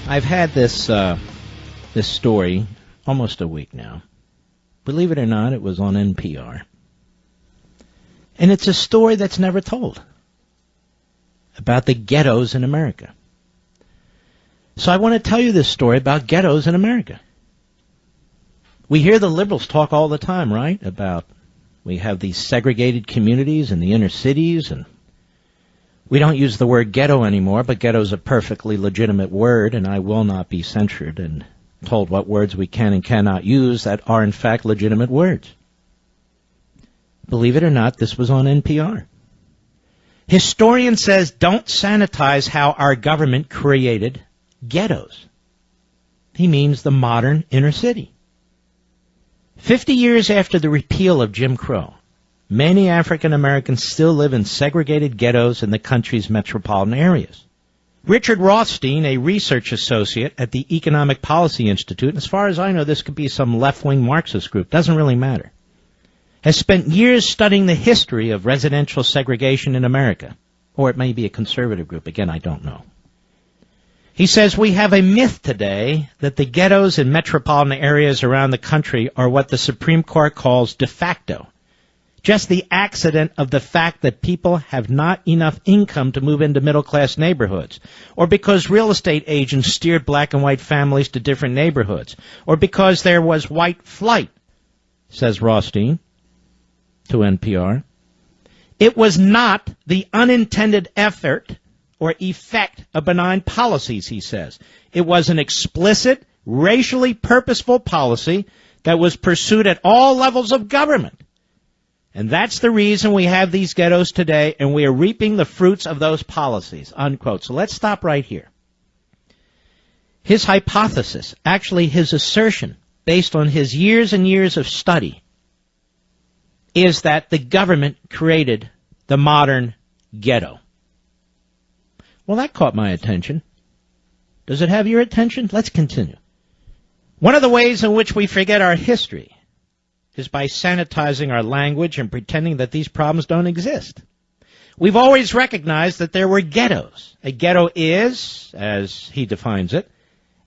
I've had this story almost a week now. Believe it or not, it was on NPR. And it's a story that's never told about the ghettos in America. So I want to tell you this story about ghettos in America. We hear the liberals talk all the time, right? About we have these segregated communities in the inner cities, and we don't use the word ghetto anymore, but ghetto is a perfectly legitimate word, and I will not be censured and told what words we can and cannot use that are in fact legitimate words. Believe it or not, this was on NPR. Historian says don't sanitize how our government created ghettos. He means the modern inner city. 50 years after the repeal of Jim Crow, many African Americans still live in segregated ghettos in the country's metropolitan areas. Richard Rothstein, a research associate at the Economic Policy Institute, and as far as I know, this could be some left-wing Marxist group, doesn't really matter, has spent years studying the history of residential segregation in America. Or it may be a conservative group. Again, I don't know. He says we have a myth today that the ghettos in metropolitan areas around the country are what the Supreme Court calls de facto. Just the accident of the fact that people have not enough income to move into middle-class neighborhoods, or because real estate agents steered black and white families to different neighborhoods, or because there was white flight, says Rothstein to NPR. It was not the unintended effort or effect of benign policies, he says. It was an explicit, racially purposeful policy that was pursued at all levels of government. And that's the reason we have these ghettos today, and we are reaping the fruits of those policies, unquote. So let's stop right here. His hypothesis, actually his assertion, based on his years and years of study, is that the government created the modern ghetto. Well, that caught my attention. Does it have your attention? Let's continue. One of the ways in which we forget our history is by sanitizing our language and pretending that these problems don't exist. We've always recognized that there were ghettos. A ghetto is, as he defines it,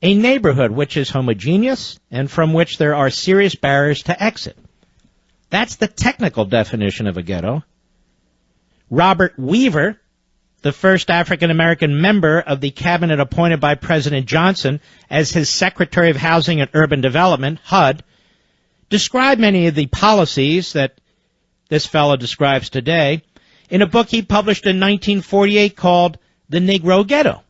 a neighborhood which is homogeneous and from which there are serious barriers to exit. That's the technical definition of a ghetto. Robert Weaver, the first African-American member of the cabinet appointed by President Johnson as his Secretary of Housing and Urban Development, HUD, described many of the policies that this fellow describes today in a book he published in 1948 called The Negro Ghetto.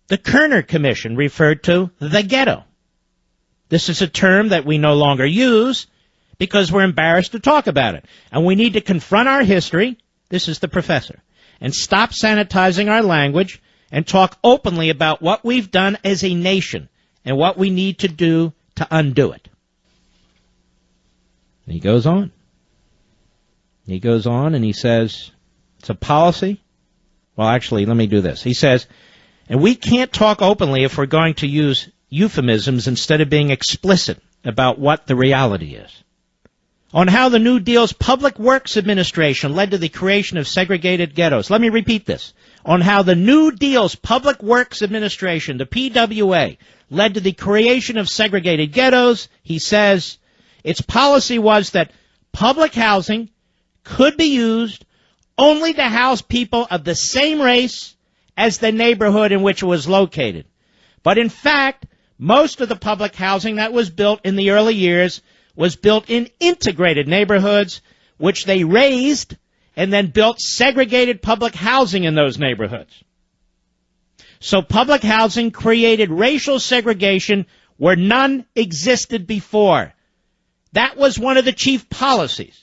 The Kerner Commission referred to the ghetto. This is a term that we no longer use because we're embarrassed to talk about it. And we need to confront our history, this is the professor, and stop sanitizing our language and talk openly about what we've done as a nation and what we need to do to undo it. And he goes on. He goes on and he says, it's a policy. Well, actually, let me do this. He says, and we can't talk openly if we're going to use euphemisms instead of being explicit about what the reality is. On how the New Deal's Public Works Administration led to the creation of segregated ghettos. Let me repeat this. On how the New Deal's Public Works Administration, the PWA, led to the creation of segregated ghettos, he says, its policy was that public housing could be used only to house people of the same race as the neighborhood in which it was located. But in fact, most of the public housing that was built in the early years was built in integrated neighborhoods, which they raised and then built segregated public housing in those neighborhoods. So public housing created racial segregation where none existed before. That was one of the chief policies.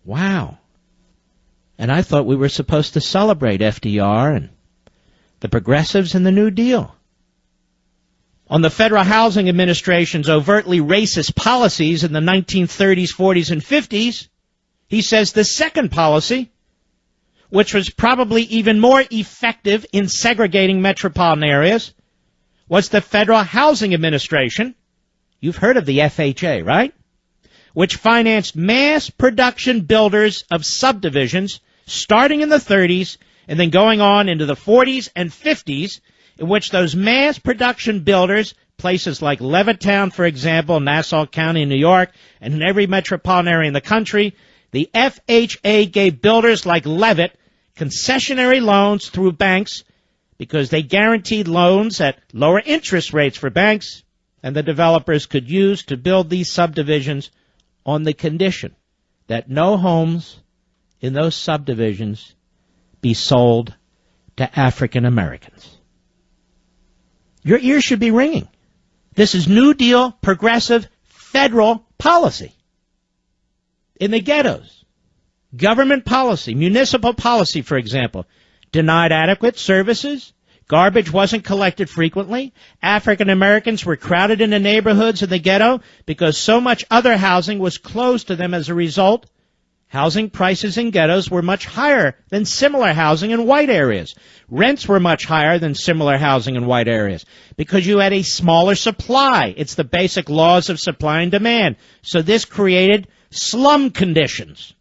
Wow. And I thought we were supposed to celebrate FDR and the progressives and the New Deal. On the Federal Housing Administration's overtly racist policies in the 1930s, 40s, and 50s, he says the second policy, which was probably even more effective in segregating metropolitan areas, was the Federal Housing Administration. You've heard of the FHA, right? Which financed mass production builders of subdivisions starting in the 30s and then going on into the 40s and 50s in which those mass production builders, places like Levittown, for example, Nassau County in New York, and in every metropolitan area in the country, the FHA gave builders like Levitt concessionary loans through banks because they guaranteed loans at lower interest rates for banks, and the developers could use to build these subdivisions on the condition that no homes in those subdivisions be sold to African Americans. Your ears should be ringing. This is New Deal, progressive, federal policy. In the ghettos, government policy, municipal policy, for example, denied adequate services, garbage wasn't collected frequently, African Americans were crowded in the neighborhoods of the ghetto because so much other housing was closed to them as a result. Housing prices in ghettos were much higher than similar housing in white areas. Rents were much higher than similar housing in white areas because you had a smaller supply. It's the basic laws of supply and demand. So this created slum conditions.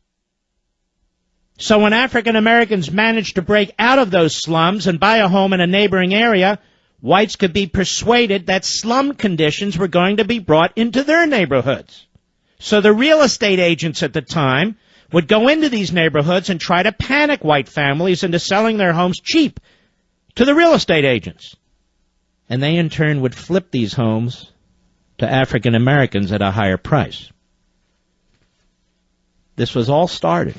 So when African Americans managed to break out of those slums and buy a home in a neighboring area, whites could be persuaded that slum conditions were going to be brought into their neighborhoods. So the real estate agents at the time would go into these neighborhoods and try to panic white families into selling their homes cheap to the real estate agents. And they in turn would flip these homes to African Americans at a higher price. This was all started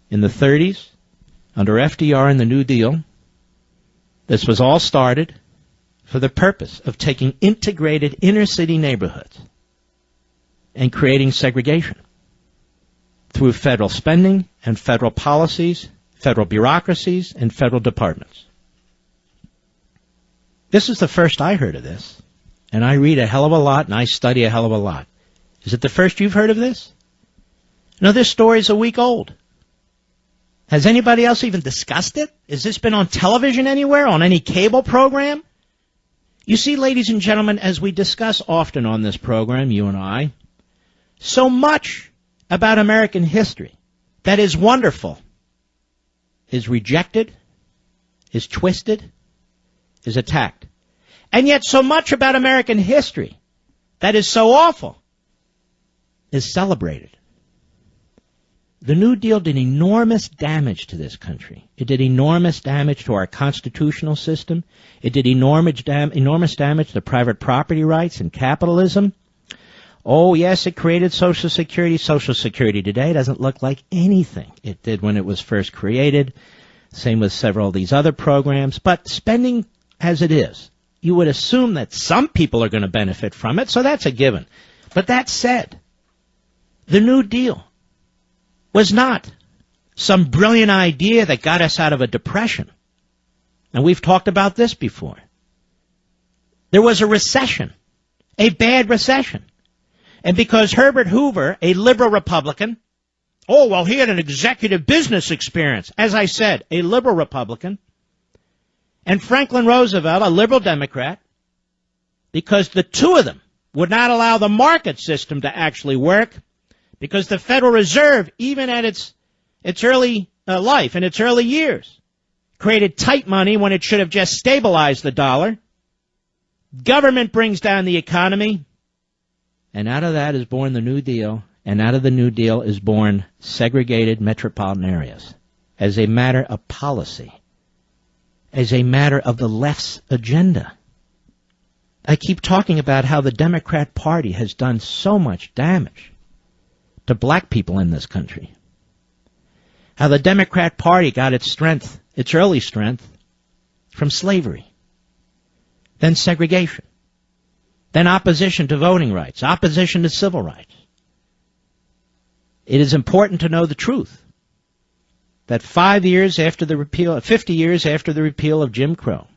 in the 30s under FDR and the New Deal. This was all started for the purpose of taking integrated inner city neighborhoods and creating segregation through federal spending and federal policies, federal bureaucracies, and federal departments. This is the first I heard of this, and I read a hell of a lot and I study a hell of a lot. Is it the first you've heard of this? No, this story's a week old. Has anybody else even discussed it? Has this been on television anywhere, on any cable program? You see, ladies and gentlemen, as we discuss often on this program, you and I, so much about American history that is wonderful is rejected, is twisted, is attacked. And yet so much about American history that is so awful is celebrated. The New Deal did enormous damage to this country. It did enormous damage to our constitutional system. It did enormous damage to private property rights and capitalism. Oh, yes, it created Social Security. Social Security today doesn't look like anything it did when it was first created. Same with several of these other programs. But spending as it is, you would assume that some people are going to benefit from it, so that's a given. But that said, the New Deal was not some brilliant idea that got us out of a depression. And we've talked about this before. There was a recession, a bad recession. And because Herbert Hoover, a liberal Republican, oh, well, he had an executive business experience. As I said, a liberal Republican. And Franklin Roosevelt, a liberal Democrat, because the two of them would not allow the market system to actually work, because the Federal Reserve, even at its early life, in its early years, created tight money when it should have just stabilized the dollar. Government brings down the economy. And out of that is born the New Deal, and out of the New Deal is born segregated metropolitan areas as a matter of policy, as a matter of the left's agenda. I keep talking about how the Democrat Party has done so much damage to black people in this country. How the Democrat Party got its strength, its early strength, from slavery, then segregation, then opposition to voting rights, opposition to civil rights. It is important to know the truth that 50 years after the repeal of Jim Crow,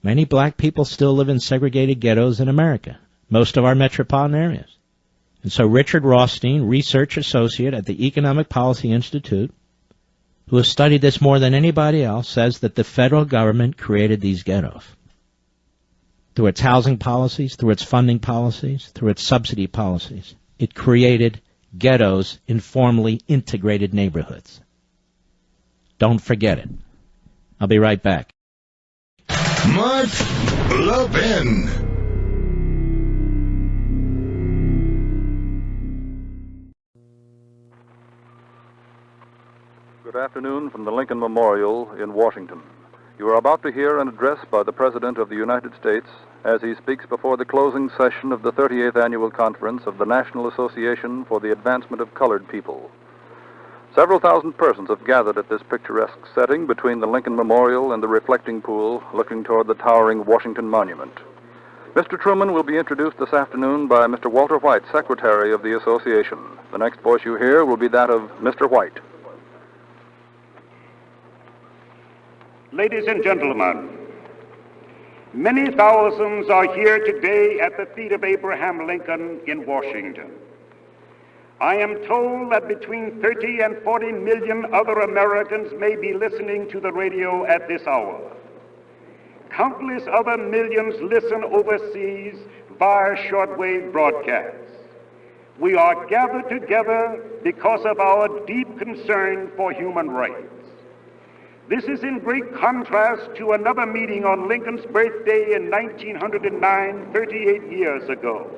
many black people still live in segregated ghettos in America, most of our metropolitan areas. And so Richard Rothstein, research associate at the Economic Policy Institute, who has studied this more than anybody else, says that the federal government created these ghettos through its housing policies, through its funding policies, through its subsidy policies. It created ghettos in formally integrated neighborhoods. Don't forget it. I'll be right back. Smart Lopin. Good afternoon from the Lincoln Memorial in Washington. You are about to hear an address by the President of the United States as he speaks before the closing session of the 38th Annual Conference of the National Association for the Advancement of Colored People. Several thousand persons have gathered at this picturesque setting between the Lincoln Memorial and the reflecting pool, looking toward the towering Washington Monument. Mr. Truman will be introduced this afternoon by Mr. Walter White, Secretary of the Association. The next voice you hear will be that of Mr. White. Ladies and gentlemen, many thousands are here today at the feet of Abraham Lincoln in Washington. I am told that between 30 and 40 million other Americans may be listening to the radio at this hour. Countless other millions listen overseas via shortwave broadcasts. We are gathered together because of our deep concern for human rights. This is in great contrast to another meeting on Lincoln's birthday in 1909, 38 years ago.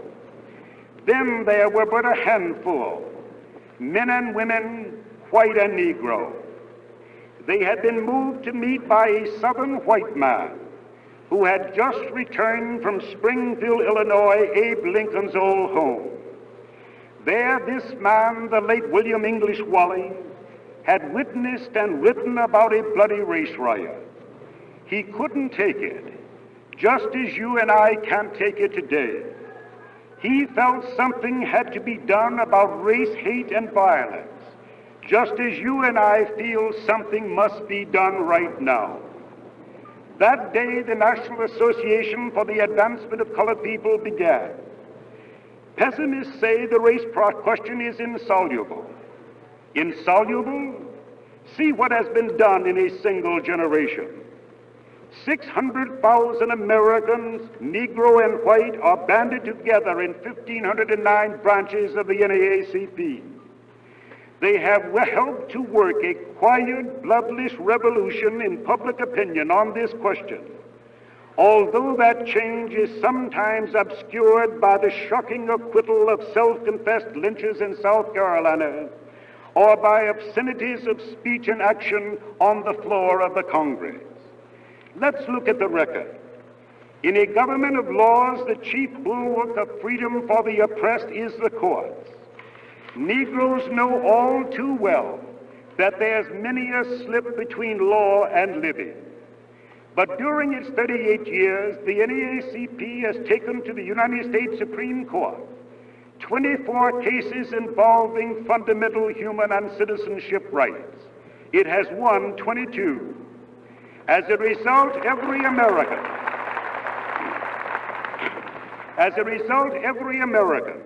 Then there were but a handful, men and women, white and Negro. They had been moved to meet by a Southern white man who had just returned from Springfield, Illinois, Abe Lincoln's old home. There, this man, the late William English Wally, had witnessed and written about a bloody race riot. He couldn't take it, just as you and I can't take it today. He felt something had to be done about race hate and violence, just as you and I feel something must be done right now. That day, the National Association for the Advancement of Colored People began. Pessimists say the race question is insoluble. Insoluble? See what has been done in a single generation. 600,000 Americans, Negro and white, are banded together in 1,509 branches of the NAACP. They have helped to work a quiet, bloodless revolution in public opinion on this question, although that change is sometimes obscured by the shocking acquittal of self-confessed lynchers in South Carolina, or by obscenities of speech and action on the floor of the Congress. Let's look at the record. In a government of laws, the chief bulwark of freedom for the oppressed is the courts. Negroes know all too well that there's many a slip between law and living. But during its 38 years, the NAACP has taken to the United States Supreme Court 24 cases involving fundamental human and citizenship rights. It has won 22. As a result, every American,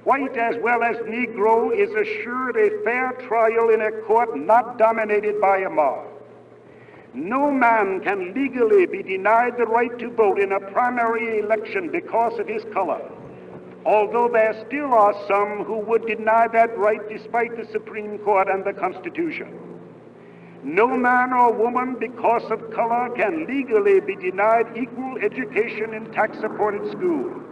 white as well as Negro, is assured a fair trial in a court not dominated by a mob. No man can legally be denied the right to vote in a primary election because of his color, although there still are some who would deny that right despite the Supreme Court and the Constitution. No man or woman because of color can legally be denied equal education in tax-supported schools.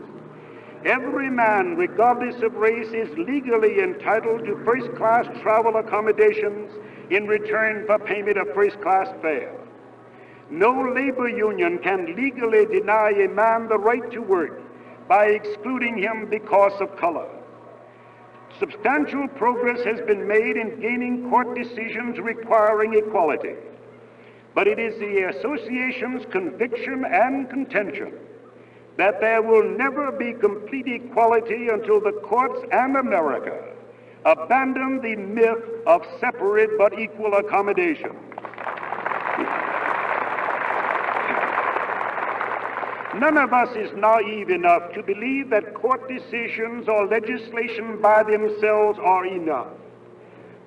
Every man, regardless of race, is legally entitled to first-class travel accommodations in return for payment of first-class fare. No labor union can legally deny a man the right to work by excluding him because of color. Substantial progress has been made in gaining court decisions requiring equality, but it is the association's conviction and contention that there will never be complete equality until the courts and America abandon the myth of separate but equal accommodation. None of us is naive enough to believe that court decisions or legislation by themselves are enough.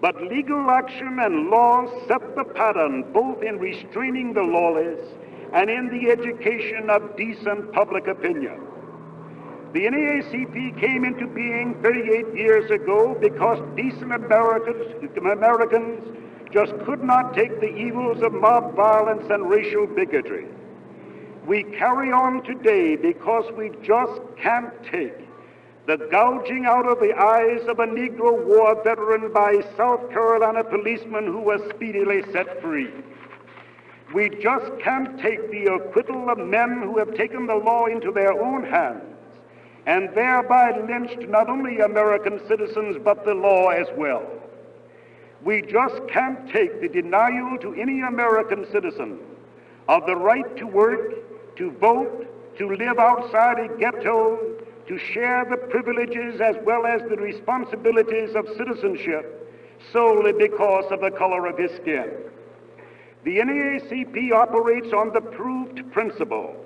But legal action and laws set the pattern both in restraining the lawless and in the education of decent public opinion. The NAACP came into being 38 years ago because decent Americans just could not take the evils of mob violence and racial bigotry. We carry on today because we just can't take the gouging out of the eyes of a Negro war veteran by a South Carolina policeman who was speedily set free. We just can't take the acquittal of men who have taken the law into their own hands and thereby lynched not only American citizens but the law as well. We just can't take the denial to any American citizen of the right to work, to vote, to live outside a ghetto, to share the privileges as well as the responsibilities of citizenship solely because of the color of his skin. The NAACP operates on the proved principle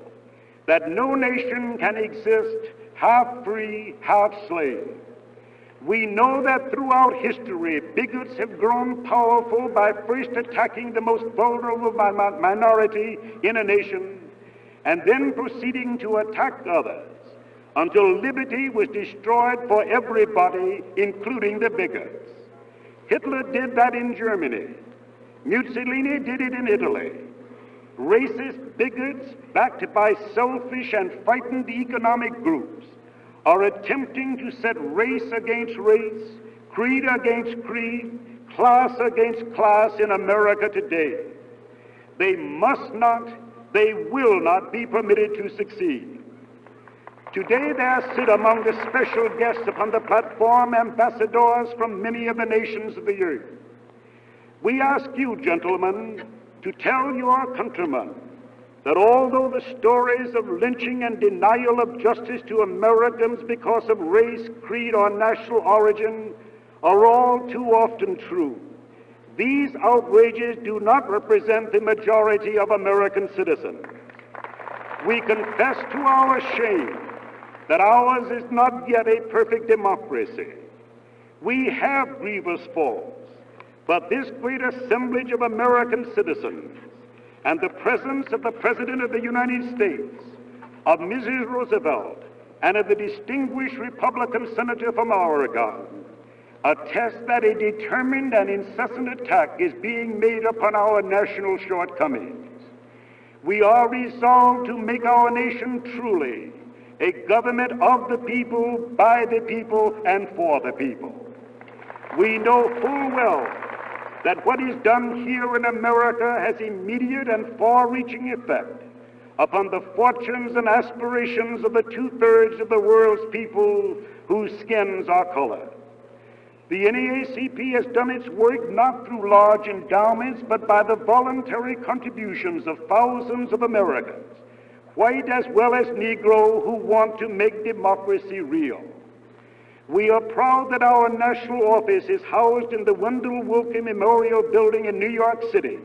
that no nation can exist half free, half slave. We know that throughout history, bigots have grown powerful by first attacking the most vulnerable minority in a nation and then proceeding to attack others until liberty was destroyed for everybody, including the bigots. Hitler did that in Germany. Mussolini did it in Italy. Racist bigots, backed by selfish and frightened economic groups, are attempting to set race against race, creed against creed, class against class in America today. They must not, they will not be permitted to succeed. Today there sit among the special guests upon the platform ambassadors from many of the nations of the earth. We ask you, gentlemen, to tell your countrymen that although the stories of lynching and denial of justice to Americans because of race, creed, or national origin are all too often true, these outrages do not represent the majority of American citizens. We confess to our shame that ours is not yet a perfect democracy. We have grievous faults, but this great assemblage of American citizens and the presence of the President of the United States, of Mrs. Roosevelt, and of the distinguished Republican senator from Oregon attest that a determined and incessant attack is being made upon our national shortcomings. We are resolved to make our nation truly a government of the people, by the people, and for the people. We know full well that what is done here in America has immediate and far-reaching effect upon the fortunes and aspirations of the two-thirds of the world's people whose skins are colored. The NAACP has done its work not through large endowments, but by the voluntary contributions of thousands of Americans, white as well as Negro, who want to make democracy real. We are proud that our national office is housed in the Wendell Willkie Memorial Building in New York City,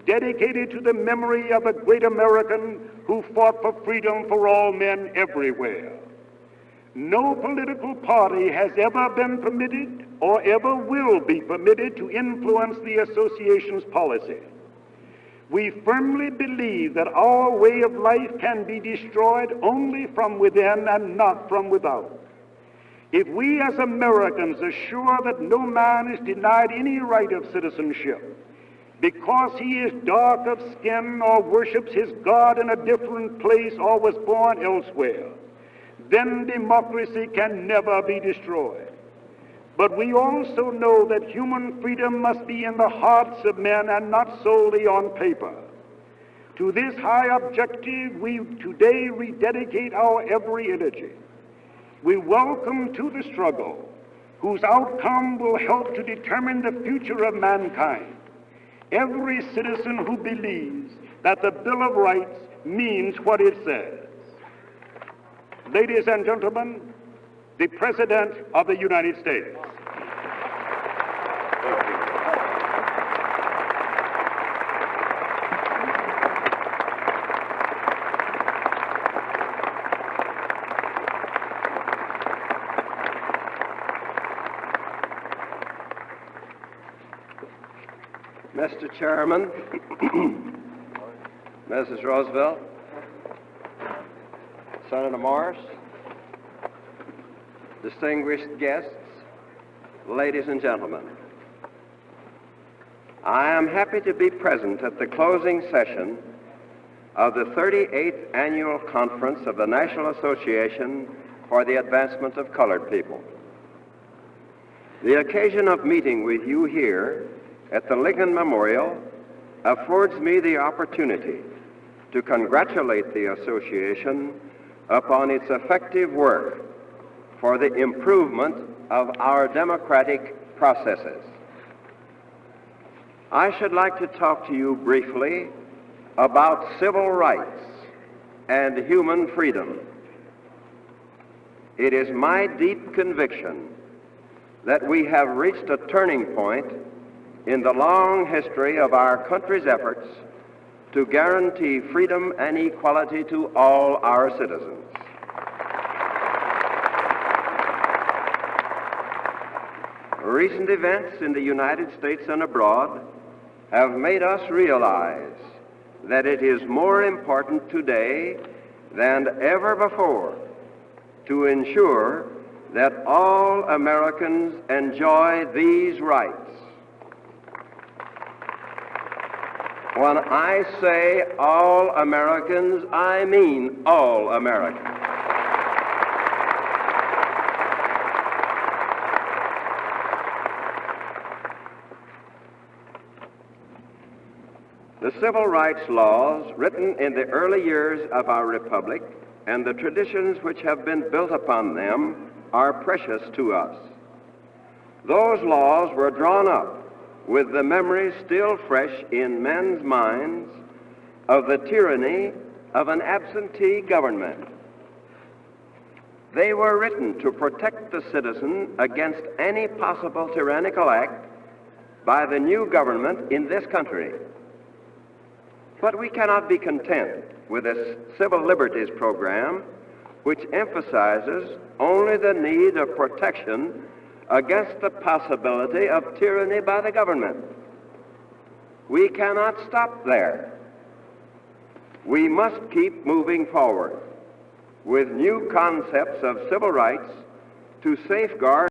dedicated to the memory of a great American who fought for freedom for all men everywhere. No political party has ever been permitted or ever will be permitted to influence the association's policy. We firmly believe that our way of life can be destroyed only from within and not from without. If we as Americans are sure that no man is denied any right of citizenship because he is dark of skin or worships his God in a different place or was born elsewhere, then democracy can never be destroyed. But we also know that human freedom must be in the hearts of men and not solely on paper. To this high objective, we today rededicate our every energy. We welcome to the struggle, whose outcome will help to determine the future of mankind, every citizen who believes that the Bill of Rights means what it says. Ladies and gentlemen, the President of the United States. Mr. Chairman, Mrs. Roosevelt, Senator Morris, distinguished guests, ladies and gentlemen, I am happy to be present at the closing session of the 38th Annual Conference of the National Association for the Advancement of Colored People. The occasion of meeting with you here at the Lincoln Memorial affords me the opportunity to congratulate the association upon its effective work for the improvement of our democratic processes. I should like to talk to you briefly about civil rights and human freedom. It is my deep conviction that we have reached a turning point in the long history of our country's efforts to guarantee freedom and equality to all our citizens. Recent events in the United States and abroad have made us realize that it is more important today than ever before to ensure that all Americans enjoy these rights. When I say all Americans, I mean all Americans. The civil rights laws written in the early years of our republic and the traditions which have been built upon them are precious to us. Those laws were drawn up with the memory still fresh in men's minds of the tyranny of an absentee government. They were written to protect the citizen against any possible tyrannical act by the new government in this country. But we cannot be content with this civil liberties program, which emphasizes only the need of protection against the possibility of tyranny by the government. We cannot stop there. We must keep moving forward with new concepts of civil rights to safeguard